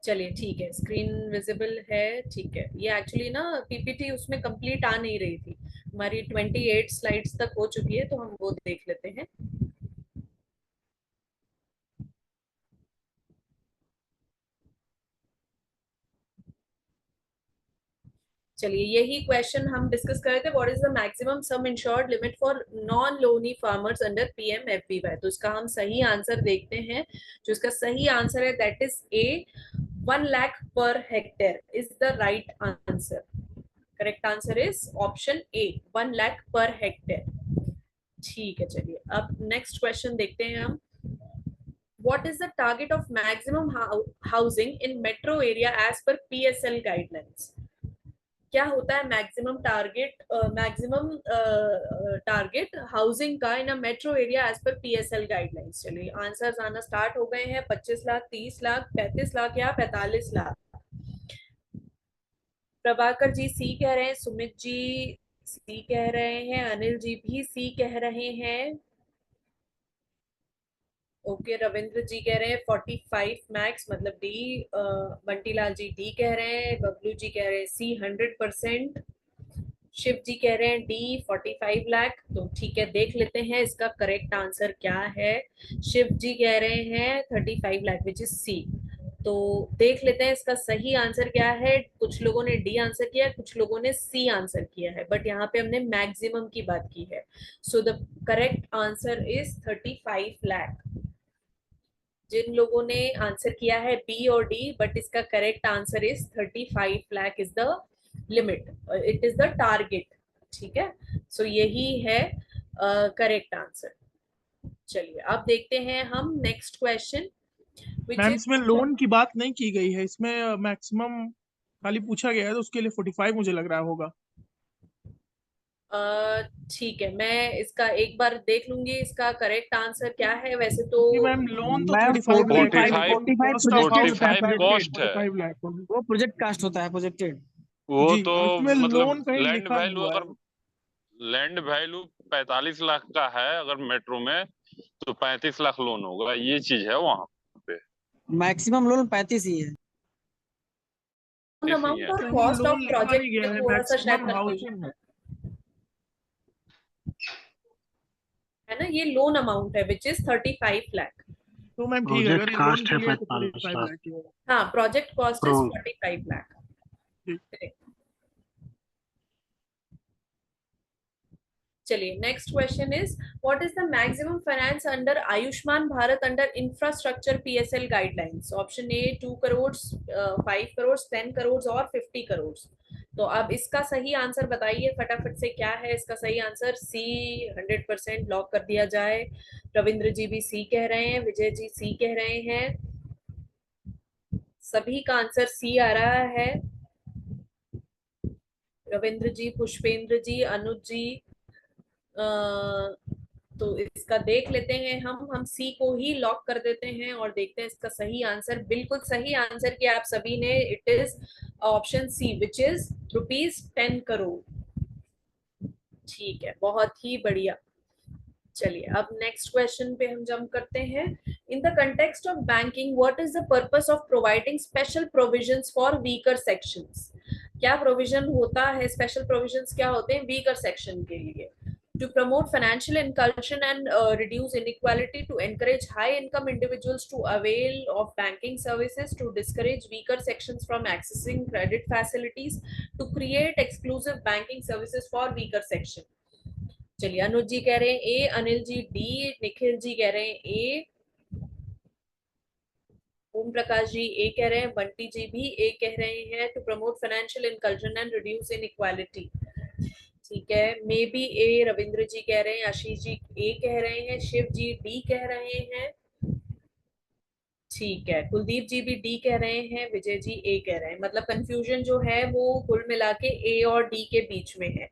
चलिए ठीक है, स्क्रीन विजिबल है, ठीक है। ये एक्चुअली ना पीपीटी उसमें कंप्लीट आ नहीं रही थी, हमारी 28 स्लाइड्स तक हो चुकी है, तो हम वो देख लेते हैं। चलिए यही क्वेश्चन हम डिस्कस कर रहे थे, what is the maximum some insured limit for non Loni farmers under PMFBY। तो इसका हम सही आंसर देखते हैं। जो इसका सही आंसर है that is a, 1 lakh per hectare is the right answer. Correct answer is option A, 1 lakh per hectare. ठीक है, चलिए अब नेक्स्ट क्वेश्चन देखते हैं हम। What is the target of maximum housing in metro area as per PSL guidelines? क्या होता है मैक्सिमम टारगेट हाउसिंग का in a metro area as per PSL guidelines? चलिए आंसर्स आना स्टार्ट हो गए हैं। 25 लाख, 30 लाख, 35 लाख या 45 लाख? प्रभाकर जी सी कह रहे हैं, सुमित जी सी कह रहे हैं, अनिल जी भी सी कह रहे हैं। ओके, रविंद्र जी कह रहे हैं 45 मैक्स, मतलब डी। बंटीलाल जी डी कह रहे हैं, बबलू जी कह रहे हैं सी 100%। शिव जी कह रहे हैं डी 45 लाख। तो ठीक है, देख लेते हैं इसका करेक्ट आंसर क्या है। शिव जी कह रहे हैं 35 लाख विच इज सी। तो देख लेते हैं इसका सही आंसर क्या है। कुछ लोगों ने डी आंसर किया, कुछ लोगों ने सी आंसर किया है, बट यहाँ पे हमने मैक्सिमम की बात की है। So the correct answer is 35 lakh. जिन लोगों ने आंसर किया है बी और डी, बट इसका correct answer is 35 lakh is the limit, it is the target. ठीक है, सो यही है करेक्ट आंसर। चलिए अब देखते हैं हम नेक्स्ट क्वेश्चन। मैम इसमें लोन की बात नहीं की गई है, इसमें मैक्सिमम खाली पूछा गया है, तो उसके लिए 45 मुझे लग रहा होगा। ठीक है, मैं इसका एक बार देख लूंगी इसका करेक्ट आंसर क्या है। वैसे तो मैम लोन तो मैम 35 लाख है, 45 कॉस्ट है। 45 लाख वो प्रोजेक्ट कास्ट होता है, प्रोजेक्टेड। वो जी, तो इसमें मतलब लोन कहीं लैंड लिखा वैल्यू, हुआ है। अगर लैंड वैल्यू 45 लाख का है अगर मेट्रो में, तो 35 लाख लोन होगा, ये चीज है वहाँ पे। मैक्सिमम लोन 35 ही है। अमाउंट और कहीं कॉस्ट ऑफ लोन लिखा प्रोजेक्ट नहीं गया में है, थोड़ा सा शायद मैक्सिमम कंफ्यूजन हाउसिंग है। है ना। ये लोन अमाउंट है विच इज 35 लाख। तो मैम ठीक है, अगर प्रोजेक्ट ये लोन कास्ट के है लिए है तो 45 45 लाख। लाख ही होगा। हाँ, project cost is pro 45 lakh. ठीक। चलिए next question is what is the maximum finance under Ayushman Bharat under infrastructure PSL guidelines. Option A 2 crore, 5 crore, 10 crore और 50 करोड़। तो अब इसका सही आंसर बताइए फटाफट से, क्या है इसका सही आंसर। सी 100% लॉक कर दिया जाए। रविंद्र जी भी सी कह रहे हैं, विजय जी सी कह रहे हैं, सभी का आंसर सी आ रहा है। रविंद्र जी, पुष्पेंद्र जी, अनुज जी, तो इसका देख लेते हैं हम सी को ही लॉक कर देते हैं और देखते हैं इसका सही आंसर। बिल्कुल सही आंसर किया आप सभी ने, it is option C which is ₹10 crore. ठीक है, बहुत ही बढ़िया। चलिए अब नेक्स्ट क्वेश्चन पे हम जंप करते हैं। In the context of banking what is the purpose of providing special provisions for weaker sections. क्या प्रोविजन होता है, स्पेशल प्रोविजंस क्या होते हैं वीकर सेक्शन के लिए। To promote financial inclusion and reduce inequality, to encourage high-income individuals to avail of banking services, to discourage weaker sections from accessing credit facilities, to create exclusive banking services for weaker section. चलिए अनुज जी कह रहे हैं ए, अनिल जी डी, निखिल जी कह रहे हैं ए, ओम प्रकाश जी ए कह रहे हैं, बंटी जी भी ए कह रहे हैं। To promote financial inclusion and reduce inequality, ठीक है, मे बी ए रविंद्र जी कह रहे हैं, आशीष जी ए कह रहे हैं, शिव जी डी कह रहे हैं, ठीक है, कुलदीप जी भी डी कह रहे हैं, विजय जी ए कह रहे हैं। मतलब कंफ्यूजन जो है वो कुल मिला के ए और डी के बीच में है।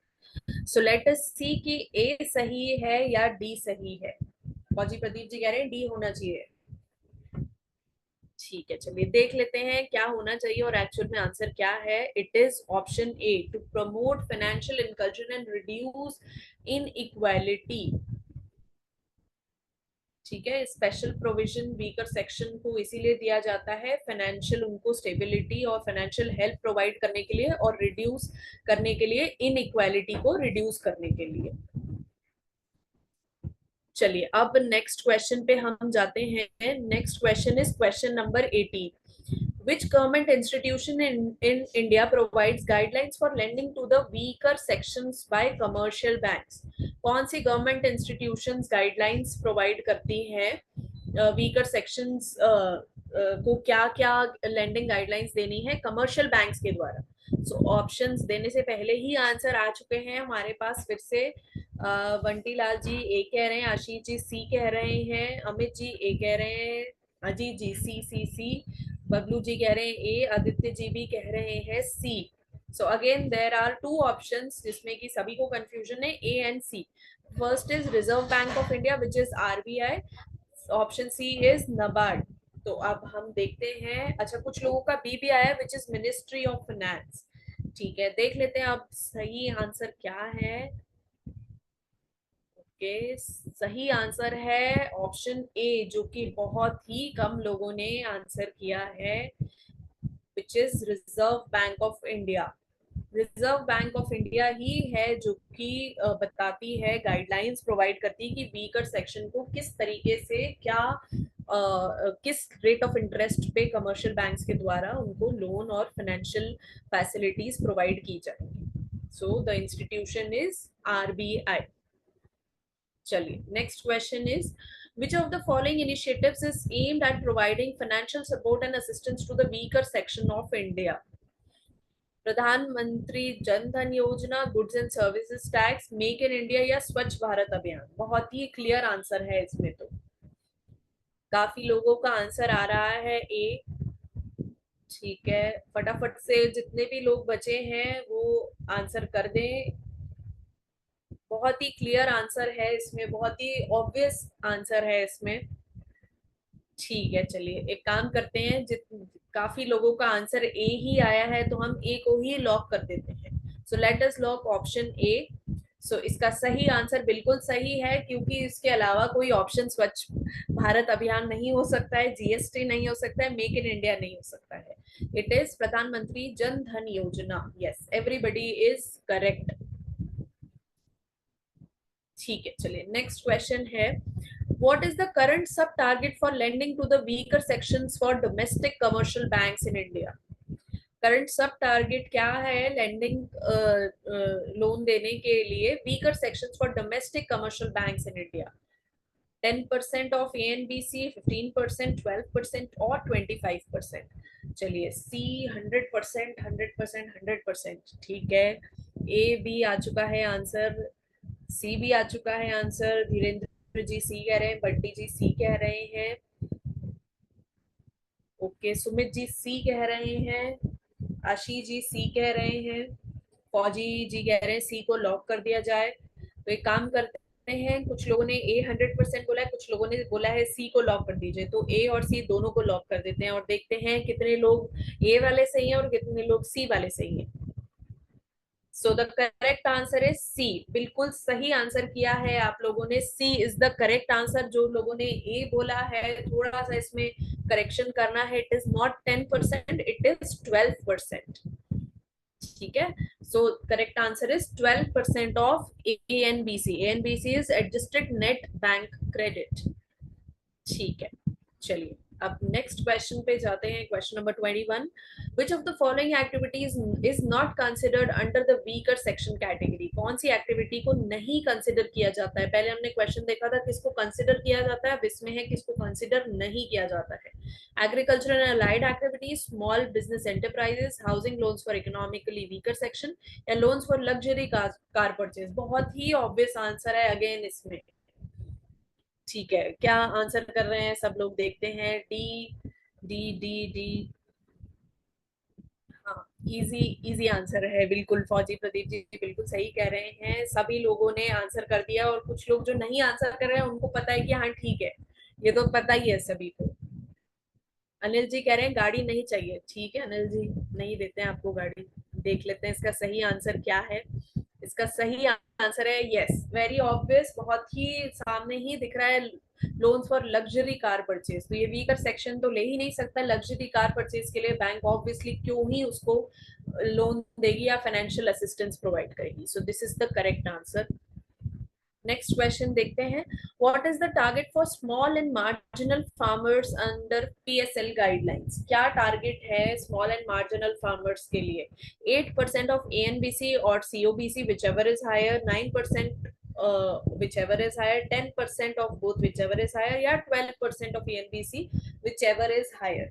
सो लेट अस सी कि ए सही है या डी सही है। फौजी प्रदीप जी कह रहे हैं डी होना चाहिए। ठीक है, चलिए देख लेते हैं क्या होना चाहिए और एक्चुअल में आंसर क्या है। It is option A, to promote financial inclusion and reduce inequality. ठीक है, स्पेशल प्रोविजन वीकर सेक्शन को इसीलिए दिया जाता है, फाइनेंशियल उनको स्टेबिलिटी और फाइनेंशियल हेल्प प्रोवाइड करने के लिए और रिड्यूस करने के लिए, इनइक्वालिटी को रिड्यूस करने के लिए। चलिए अब नेक्स्ट क्वेश्चन पे हम जाते हैं। Next question is question number 18। Which government institution in India provides guidelines for lending to the weaker sections by commercial banks? कौन सी गवर्नमेंट इंस्टीट्यूशंस गाइडलाइंस प्रोवाइड करती हैं वीकर सेक्शंस को क्या क्या लेंडिंग गाइडलाइंस देनी है कमर्शियल बैंक्स के द्वारा। सो ऑप्शंस देने से पहले ही आंसर आ चुके हैं हमारे पास। फिर से बंटी लाल जी ए कह रहे हैं, आशीष जी सी कह रहे हैं, अमित जी ए कह रहे हैं, अजीत जी सी, बबलू जी कह रहे हैं ए, आदित्य जी भी कह रहे हैं C. So again there are two options जिसमें कि सभी को कंफ्यूजन है, A and C. First is Reserve Bank of India which is RBI, option C is NABARD. तो अब हम देखते हैं, अच्छा कुछ लोगों का बी भी आया which is ministry of finance. ठीक है, देख लेते हैं अब सही आंसर क्या है। ओके, सही आंसर है ऑप्शन ए, जो कि बहुत ही कम लोगों ने आंसर किया है, which is Reserve Bank of India. Reserve Bank of India ही है जो कि बताती है, गाइडलाइंस प्रोवाइड करती है कि वीकर सेक्शन को किस तरीके से क्या किस रेट ऑफ इंटरेस्ट पे कमर्शियल बैंक्स के द्वारा उनको लोन और फाइनेंशियल फैसिलिटीज प्रोवाइड की जाएंगी। So the institution is RBI। चलिए next question is which of the following initiatives is aimed at providing financial support and assistance to the weaker section of India? प्रधानमंत्री जन धन योजना, goods and services tax, make in India या स्वच्छ भारत अभियान? बहुत ही क्लियर आंसर है इसमें, तो काफी लोगों का आंसर आ रहा है ए। ठीक है, फटाफट से जितने भी लोग बचे हैं वो आंसर कर दें। बहुत ही क्लियर आंसर है इसमें, बहुत ही ऑब्वियस आंसर है इसमें। ठीक है, चलिए एक काम करते हैं, काफी लोगों का आंसर ए ही आया है तो हम ए को ही लॉक कर देते हैं। So let us lock option A. So इसका सही आंसर बिल्कुल सही है, क्योंकि इसके अलावा कोई ऑप्शन स्वच्छ भारत अभियान नहीं हो सकता है, GST नहीं हो सकता है, मेक इन इंडिया नहीं हो सकता है। इट इज प्रधानमंत्री जन धन योजना। Yes, everybody is correct. ठीक है, चलिए नेक्स्ट क्वेश्चन है, what is the current sub target for lending to the weaker sections for domestic commercial banks in India? Current सब टारगेट क्या है लेंडिंग लोन देने के लिए weaker sections for domestic commercial banks in India? 10% of ANBC, 15%, 12% और 25%? चलिए सी 100%, 100%, 100%। ठीक है, ए बी आ चुका है आंसर, सी भी आ चुका है आंसर। धीरेन्द्र जी सी कह रहे हैं, बंटी जी सी कह रहे हैं, ओके, सुमित जी सी कह रहे हैं, आशीष जी सी कह रहे हैं, फौजी जी कह रहे हैं सी को लॉक कर दिया जाए। तो एक काम करते हैं, कुछ लोगों ने ए 100% बोला है, कुछ लोगों ने बोला है सी को लॉक कर दीजिए, तो ए और सी दोनों को लॉक कर देते हैं और देखते हैं कितने लोग ए वाले सही हैं और कितने लोग सी वाले सही हैं। So the correct answer is C. बिल्कुल सही आंसर किया है आप लोगों ने, C is the correct answer. जो लोगों ने ए बोला है थोड़ा सा इसमें करेक्शन करना है, it is not 10%, it is 12%। ठीक है, so correct answer is 12% of ANBC। ANBC is adjusted net bank credit. ठीक है, चलिए अब नेक्स्ट क्वेश्चन पे जाते हैं, question number 21। Which of the following activities is not considered under the weaker section category? कौन सी एक्टिविटी को नहीं कंसिडर किया जाता है? पहले हमने क्वेश्चन देखा था किसको कंसिडर किया जाता है, अब इसमें है किसको कंसिडर नहीं किया जाता है। Agriculture and allied activities, small business enterprises, housing loans for economically weaker section या loans for luxury car purchase? बहुत ही ऑब्वियस आंसर है अगेन इसमें। ठीक है, क्या आंसर कर रहे हैं सब लोग? देखते हैं, डी डी डी डी। हाँ, इजी आंसर है बिल्कुल। फौजी प्रदीप जी बिल्कुल सही कह रहे हैं, सभी लोगों ने आंसर कर दिया और कुछ लोग जो नहीं आंसर कर रहे हैं उनको पता है कि हाँ ठीक है, ये तो पता ही है सभी को। अनिल जी कह रहे हैं गाड़ी नहीं चाहिए। ठीक है अनिल जी, नहीं देते हैं आपको गाड़ी। देख लेते हैं इसका सही आंसर क्या है। इसका सही आंसर है यस, वेरी ऑब्वियस, बहुत ही सामने ही दिख रहा है, loans for luxury car purchase. तो ये वीकर सेक्शन तो ले ही नहीं सकता लग्जरी कार परचेज के लिए, बैंक ऑब्वियसली क्यों ही उसको लोन देगी या फाइनेंशियल असिस्टेंस प्रोवाइड करेगी। So this is the correct answer. Next question देखते हैं, what is the target for small and marginal farmers under PSL guidelines? क्या टारगेट है स्मॉल एंड मार्जिनल फार्मर्स के लिए? 8% ऑफ ANBC और COBC whichever is higher, 9% whichever is higher, 10% of both whichever is higher या 12% of ANBC whichever is higher?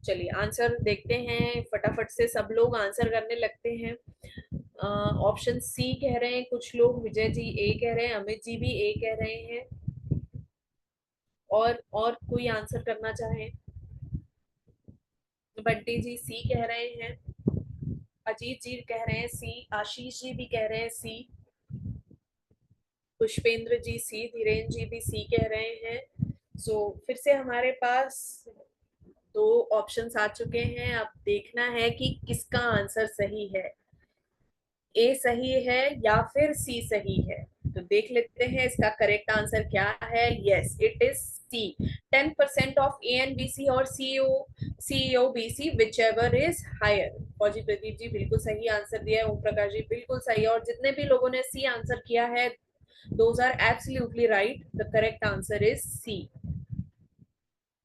चलिए आंसर देखते हैं, फटाफट से सब लोग आंसर करने लगते हैं। ऑप्शन सी कह रहे हैं कुछ लोग, विजय जी ए कह रहे हैं, अमित जी भी ए कह रहे हैं, और कोई आंसर करना चाहे? बंटी जी सी कह रहे हैं, अजीत जी कह रहे हैं सी, आशीष जी भी कह रहे हैं सी, पुष्पेंद्र जी सी, धीरेन्द्र जी भी सी कह रहे हैं। सो फिर से हमारे पास 2 ऑप्शंस आ चुके हैं, अब देखना है कि किसका आंसर सही है, ए सही है या फिर सी सही है। तो देख लेते हैं इसका करेक्ट आंसर क्या है। Yes, it is C. 10% of ANBC और CEOBC whichever is higher। फौजी प्रदीप जी बिल्कुल सही आंसर दिया है, ओम प्रकाश जी बिल्कुल सही, और जितने भी लोगों ने सी आंसर किया है those are absolutely right, the correct answer is C।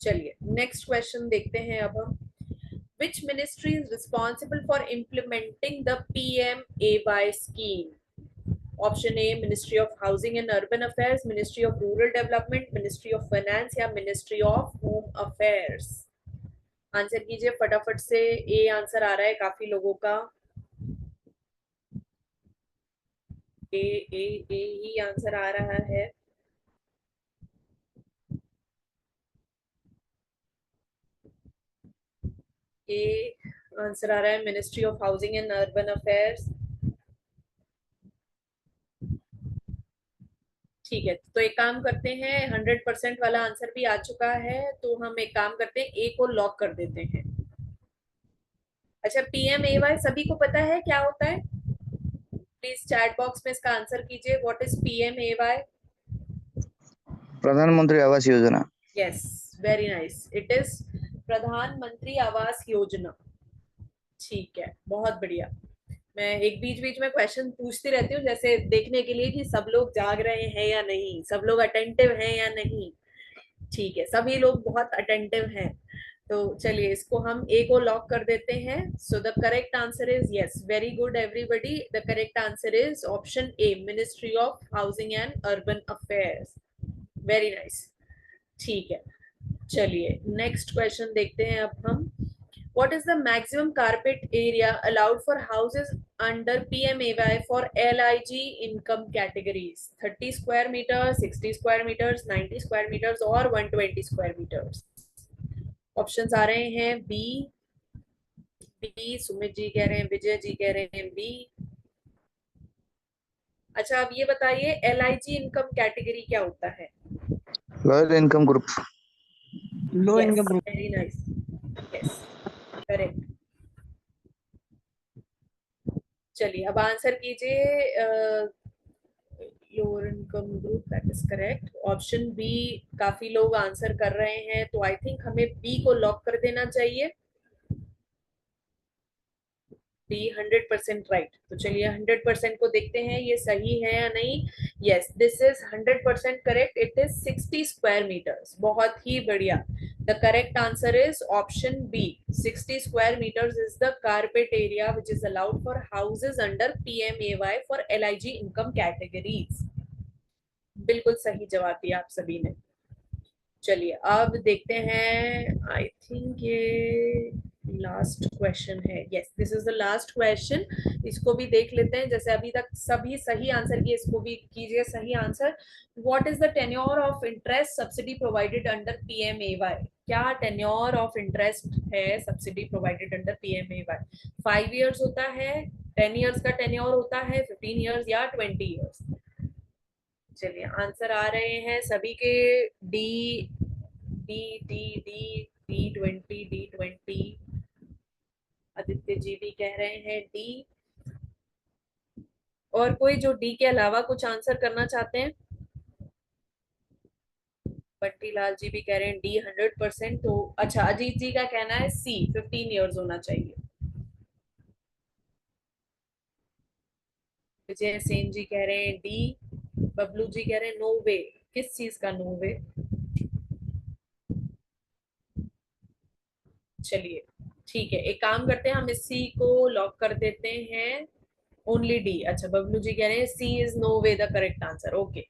चलिए नेक्स्ट क्वेश्चन देखते हैं अब हम। Which ministry is responsible for implementing the PMAY scheme? Option A, Ministry of Housing and Urban Affairs, Ministry of Rural Development, Ministry of Finance या Ministry of Home Affairs। Answer कीजिए फटाफट से। ए आंसर आ रहा है काफी लोगों का। ए ही आंसर आ रहा है। ए आंसर आ रहा है ministry of housing and urban affairs. ठीक है, तो एक काम करते हैं, 100% वाला आंसर भी आ चुका है, तो हम एक काम करते हैं, ए को लॉक कर देते हैं। अच्छा, PMAY सभी को पता है क्या होता है? प्लीज चैट बॉक्स में इसका आंसर कीजिए। What is PMAY? प्रधानमंत्री Awas Yojana. Yes, very nice, it is प्रधानमंत्री आवास योजना। ठीक है, बहुत बढ़िया। मैं एक बीच बीच में क्वेश्चन पूछती रहती हूँ, जैसे देखने के लिए कि सब लोग जाग रहे हैं या नहीं, सब लोग अटेंटिव हैं या नहीं। ठीक है, सभी लोग बहुत अटेंटिव हैं, तो चलिए इसको हम ए को लॉक कर देते हैं। So the correct answer is yes, very good everybody, the correct answer is option A, ministry of housing and urban affairs. Very nice. ठीक है, चलिए नेक्स्ट क्वेश्चन देखते हैं अब हम। What is the maximum carpet area allowed for houses under PMAY for LIG income categories? 30 square meters, 60 square meters, 90 square meters और 120 square meters। ऑप्शंस आ रहे हैं बी, सुमित जी कह रहे हैं, विजय जी कह रहे हैं बी। अच्छा, अब ये बताइए LIG इनकम कैटेगरी क्या होता है? Lower income group. Low income group. Very nice, yes correct. चलिए अब आंसर कीजिए। Lower income group, that is correct. Option B काफी लोग आंसर कर रहे हैं, तो आई थिंक हमें बी को लॉक कर देना चाहिए। B 100% right. तो चलिए 100% को देखते हैं ये सही है या नहीं। Yes, this is 100% correct, it is 60 square meters. बहुत ही बढ़िया। The correct answer is option B, 60 square meters is the carpet area which is allowed for houses under PMAY for LIG income categories. बिल्कुल सही जवाब दिया आप सभी ने। चलिए अब देखते हैं, आई थिंक ये लास्ट क्वेश्चन है। Yes, this is the last question. इसको भी देख लेते हैं, जैसे अभी तक सभी सही आंसर किए, इसको भी कीजिए सही answer. What is the tenure of interest subsidy provided under PMAY? क्या टेन्योर ऑफ इंटरेस्ट है subsidy provided under PMAY? 5 years होता है, 10 इयर्स का टेन्योर होता है, 15 इयर्स या 20 इयर्स? चलिए आंसर आ रहे हैं सभी के। D D D D D20 D20। Aditya ji भी कह रहे हैं डी। और कोई जो डी के अलावा कुछ आंसर करना चाहते हैं? बट्टी लाल जी भी कह रहे हैं डी 100%। तो अच्छा, अजीत जी का कहना है सी, 15 इयर्स होना चाहिए। विजय सेन जी कह रहे हैं डी। बबलू जी कह रहे हैं नो वे। किस चीज का नो वे? चलिए ठीक है, एक काम करते हैं, हम इस सी को लॉक कर देते हैं, ओनली डी। अच्छा, बबलू जी कह रहे हैं C is no way the correct answer. Okay,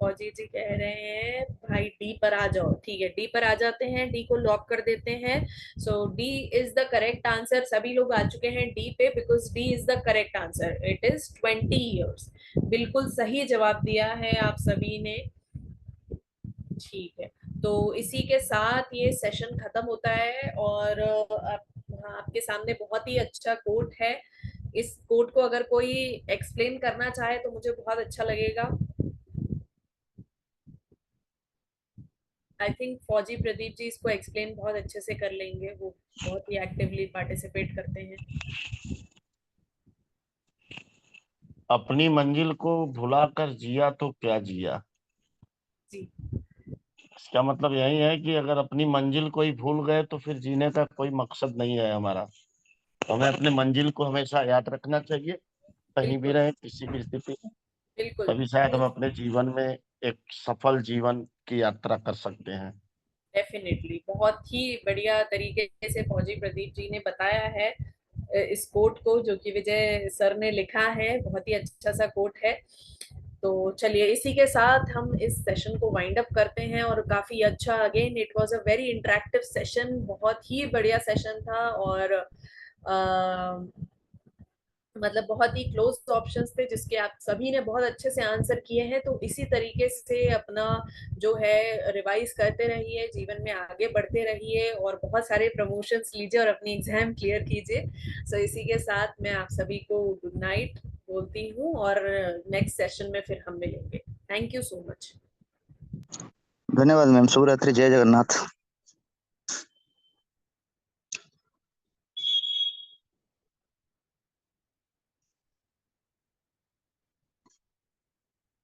Fauji ji कह रहे हैं भाई डी पर आ जाओ। ठीक है, डी पर आ जाते हैं, डी को लॉक कर देते हैं। So D is the correct answer. सभी लोग आ चुके हैं डी पे, because D is the correct answer, it is 20 years. बिल्कुल सही जवाब दिया है आप सभी ने। ठीक है, तो इसी के साथ ये सेशन खत्म होता है, और आपके सामने बहुत ही अच्छा कोट है। इस कोट को अगर कोई एक्सप्लेन करना चाहे तो मुझे बहुत अच्छा लगेगा। आई थिंक फौजी प्रदीप जी इसको एक्सप्लेन बहुत अच्छे से कर लेंगे, वो बहुत ही एक्टिवली पार्टिसिपेट करते हैं। अपनी मंजिल को भुलाकर जिया तो क्या जिया। जी। इसका मतलब यही है कि अगर अपनी मंजिल को ही भूल गए तो फिर जीने का कोई मकसद नहीं है हमारा। तो हमें अपने मंजिल को हमेशा याद रखना चाहिए, कहीं भी बिल्कुल रहे, किसी भी स्थिति में। बिल्कुल। तभी शायद हम अपने जीवन में एक सफल जीवन की यात्रा कर सकते हैं। डेफिनेटली बहुत ही बढ़िया तरीके से फौजी प्रदीप जी ने बताया है इस कोट को, जो कि विजय सर ने लिखा है। बहुत ही अच्छा सा कोट है। तो चलिए इसी के साथ हम इस सेशन को वाइंड अप करते हैं। और काफी अच्छा, again it was a very interactive session, बहुत ही बढ़िया सेशन था। और मतलब बहुत ही क्लोज ऑप्शंस थे जिसके आप सभी ने बहुत अच्छे से आंसर किए हैं। तो इसी तरीके से अपना जो है रिवाइज करते रहिए, जीवन में आगे बढ़ते रहिए और बहुत सारे प्रमोशंस लीजिए और अपनी एग्जाम क्लियर कीजिए। सो इसी के साथ मैं आप सभी को गुड नाइट बोलती हूँ और नेक्स्ट सेशन में फिर हम मिलेंगे। Thank you so much. धन्यवाद मैम, शुभ रात्रि, जय जगन्नाथ।